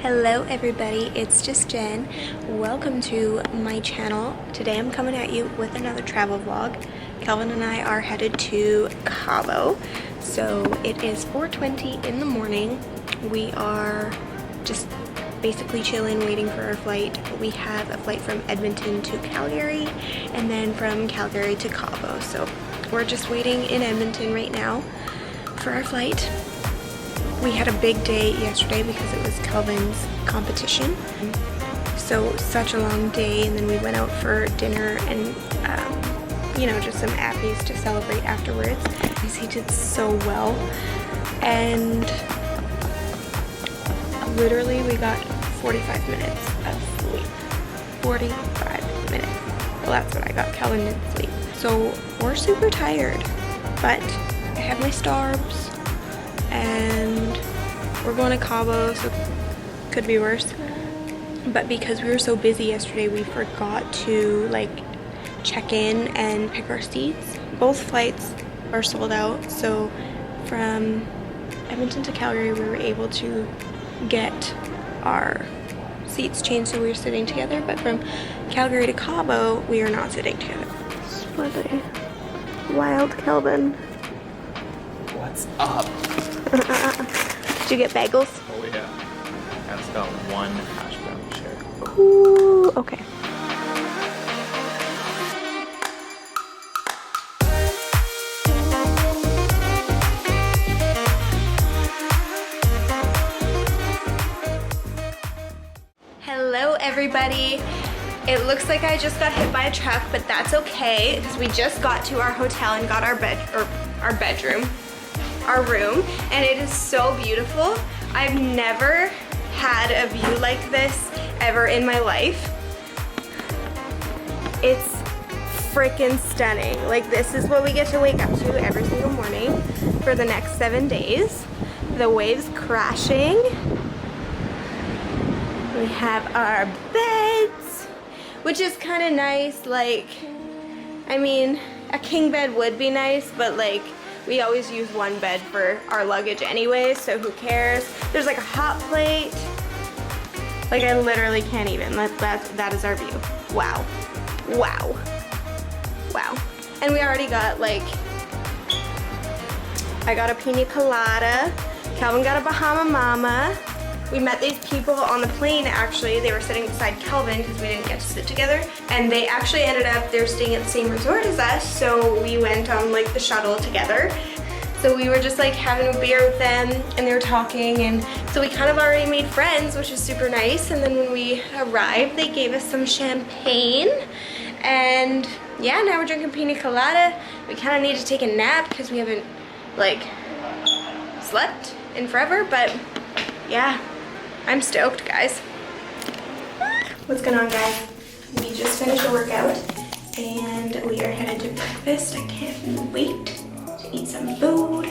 Hello everybody, it's just Jen. Welcome to my channel. Today I'm coming at you with another travel vlog. Calvin and I are headed to Cabo. So it is 4:20 in the morning. We are just basically chilling, waiting for our flight. We have a flight from Edmonton to Calgary and then from Calgary to Cabo. So we're just waiting in Edmonton right now for our flight. We had a big day yesterday because it was Calvin's competition. So such a long day, and then we went out for dinner and you know, just some appies to celebrate afterwards because he did so well. And literally we got 45 minutes of sleep. 45 minutes. Well, that's what I got. Calvin didn't sleep. So we're super tired, but I have my starbs and we're going to Cabo, so could be worse. But because we were so busy yesterday, we forgot to like check in and pick our seats. Both flights are sold out, so from Edmonton to Calgary we were able to get our seats changed so we were sitting together, but from Calgary to Cabo we are not sitting together. Sweaty. Wild Calvin. What's up? Did you get bagels? Oh yeah. I just got one hash brown share. Ooh, okay. Hello everybody. It looks like I just got hit by a truck, but that's okay because we just got to our hotel and got our room, and it is so beautiful. I've never had a view like this ever in my life. It's freaking stunning. Like, this is what we get to wake up to every single morning for the next 7 days. The waves crashing. We have our beds, which is kind of nice. Like, I mean, a king bed would be nice, but like, we always use one bed for our luggage anyway, so who cares? There's like a hot plate. Like, I literally can't even. That is our view. Wow. Wow. Wow. And we already got like, I got a pina colada. Calvin got a Bahama Mama. We met these people on the plane, actually. They were sitting beside Calvin because we didn't get to sit together. And they actually ended up, they're staying at the same resort as us, so we went on like the shuttle together. So we were just like having a beer with them and they were talking, and so we kind of already made friends, which is super nice. And then when we arrived, they gave us some champagne. And yeah, now we're drinking pina colada. We kind of need to take a nap because we haven't like slept in forever, but yeah. I'm stoked, guys. What's going on, guys? We just finished a workout and we are headed to breakfast. I can't wait to eat some food.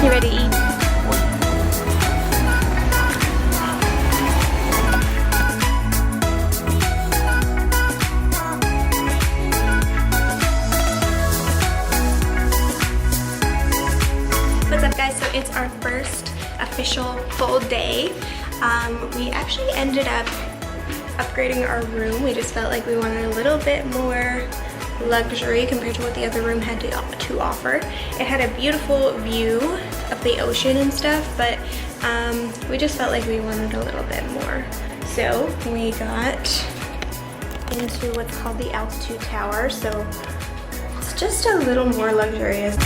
You ready to eat? What's up, guys? So it's our first official full day. We actually ended up upgrading our room. We just felt like we wanted a little bit more luxury compared to what the other room had to offer. It had a beautiful view of the ocean and stuff, but we just felt like we wanted a little bit more. So we got into what's called the altitude tower, so it's just a little more luxurious.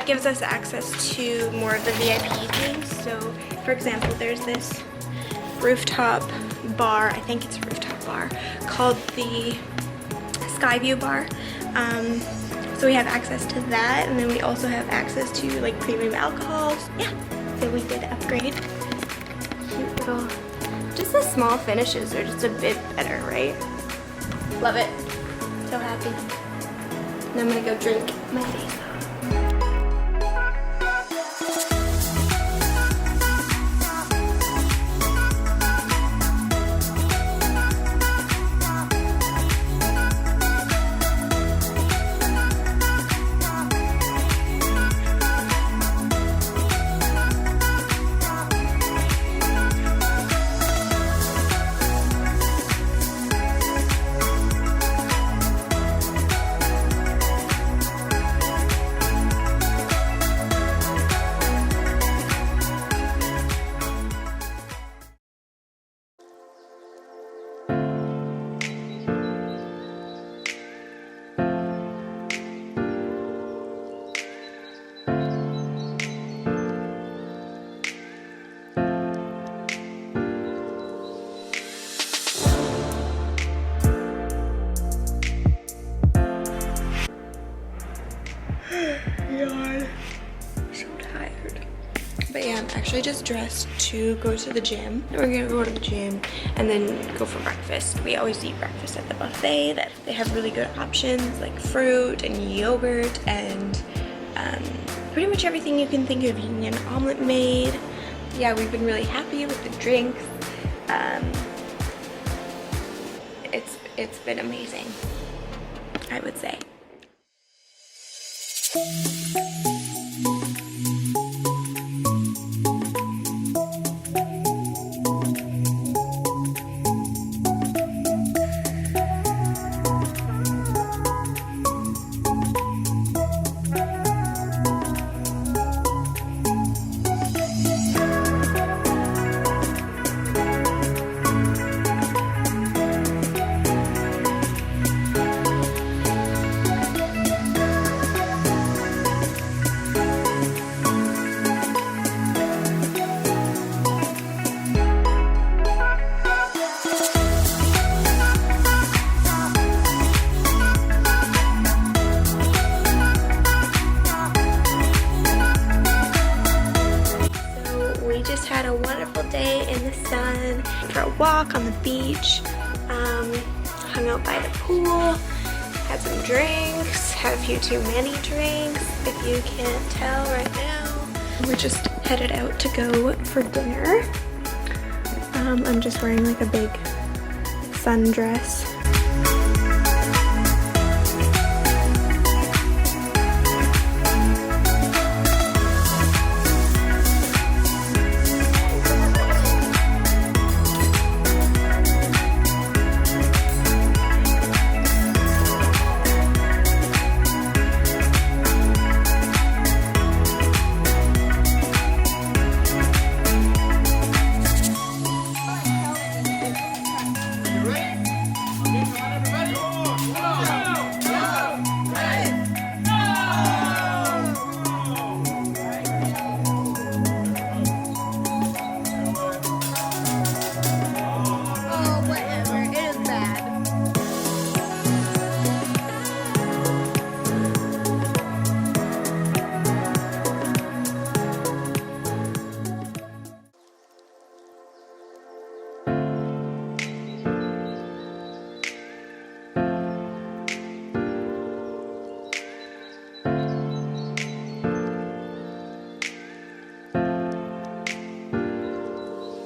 that gives us access to more of the VIP things. So, for example, there's this rooftop bar, I think it's a rooftop bar, called the Skyview Bar. So we have access to that, and then we also have access to like premium alcohols. Yeah, so we did upgrade. Cute little, just the small finishes are just a bit better, right? Love it. So happy. And I'm gonna go drink my face off. God, so tired. But yeah, I'm actually just dressed to go to the gym. We're gonna go to the gym and then go for breakfast. We always eat breakfast at the buffet. That they have really good options like fruit and yogurt and pretty much everything you can think of. You can get an omelet made. Yeah, we've been really happy with the drinks. It's been amazing, I would say. Had a wonderful day in the sun, for a walk on the beach, hung out by the pool, had some drinks, had a few too many drinks, if you can't tell right now. We're just headed out to go for dinner. I'm just wearing like a big sundress.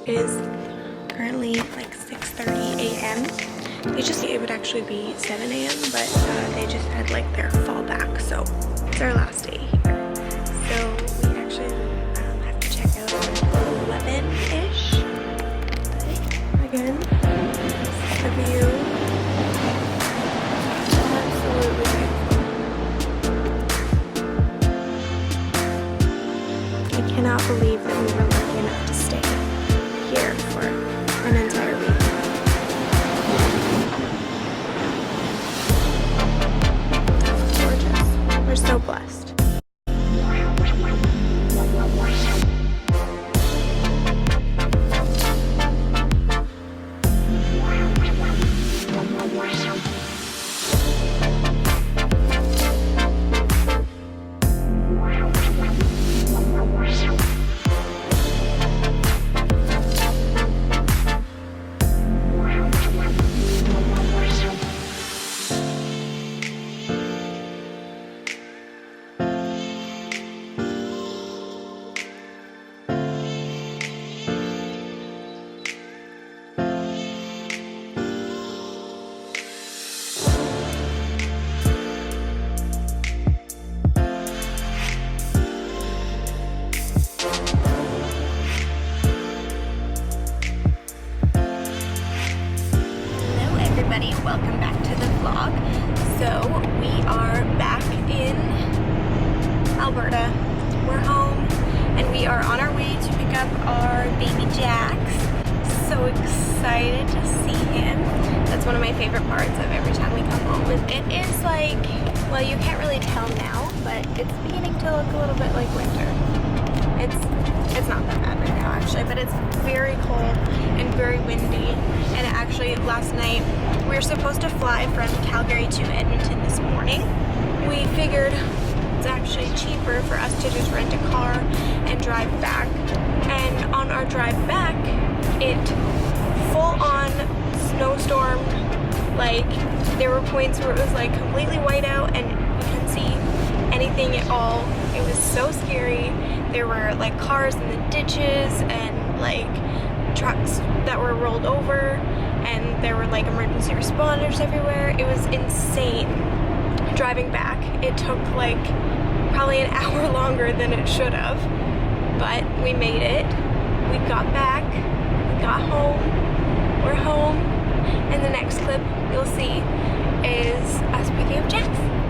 It is currently like 6:30 a.m. It would actually be 7 a.m. but they just had like their fallback, so it's our last day here. So we actually have to check out at 11-ish. Again, the view. Absolutely beautiful. I cannot believe that we were lucky enough to stay here for an entire week. Gorgeous. We're so blessed. everybody, welcome back to the vlog. So we are back in Alberta. We're home and we are on our way to pick up our baby Jax. So excited to see him. That's one of my favorite parts of every time we come home. It is like, well, you can't really tell now, but it's beginning to look a little bit like winter. It's not that bad right now actually, but it's very cold and very windy. And actually last night we were supposed to fly from Calgary to Edmonton this morning. We figured it's actually cheaper for us to just rent a car and drive back. And on our drive back, it full on snowstormed. Like there were points where it was like completely white out and you couldn't see anything at all. It was so scary. There were like cars in the ditches and like trucks that were rolled over, and there were like emergency responders everywhere. It was insane driving back. It took like probably an hour longer than it should have, but we made it. We got back, we got home, we're home, and the next clip you'll see is us picking up Jax.